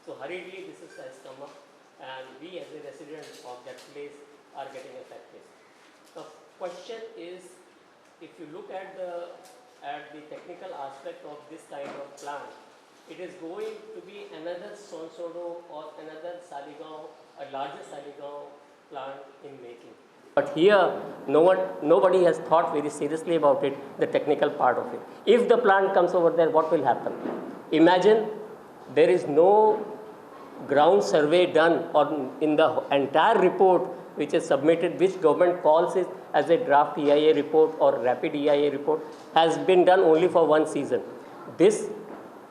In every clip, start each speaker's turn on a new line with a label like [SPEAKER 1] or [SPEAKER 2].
[SPEAKER 1] So hurriedly this has come up, and we as a resident of that place are getting affected. The question is, if you look at the technical aspect of this kind of plant, it is going to be another Sonsodo or another Saligao, a larger Saligao plant in making. But here, nobody has thought very seriously about it, the technical part of it. If the plant comes over there, what will happen? Imagine there is no ground survey done or in the entire report which is submitted, which government calls it as a draft EIA report or rapid EIA report, has been done only for one season. This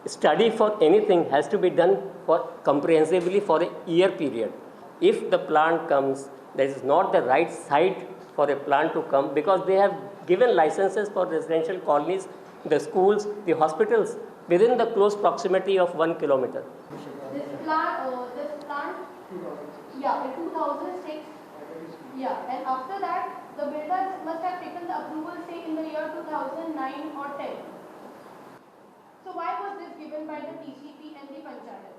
[SPEAKER 1] study for anything has to be done for comprehensively for a year period. If the plant comes, that is not the right site for a plant to come, because they have given licenses for residential colonies, the schools, the hospitals within the close proximity of 1 kilometer.
[SPEAKER 2] This plant, yeah, in 2006, yeah, and after that, the builders must have taken the approval, say, in the year 2009 or 10. So why was this given by the TCP and the Panchayat?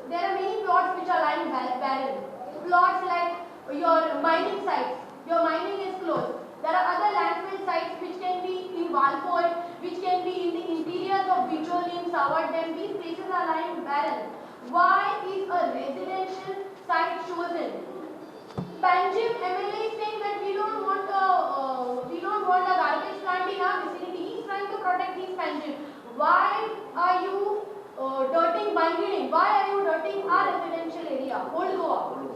[SPEAKER 2] There are many plots which are lying barren. Plots like your mining sites. Your mining is closed. There are other landfill sites which can be in Walpole, which can be in the interiors of Bicholi, Savardem. These places are lying barren. Why is a residential site chosen? Bainguinim MLA is saying that we don't want a garbage plant in our vicinity. He is trying to protect his Bainguinim. Why are you dirting Bainguinim? Why are you dirting our residential area, Old Goa?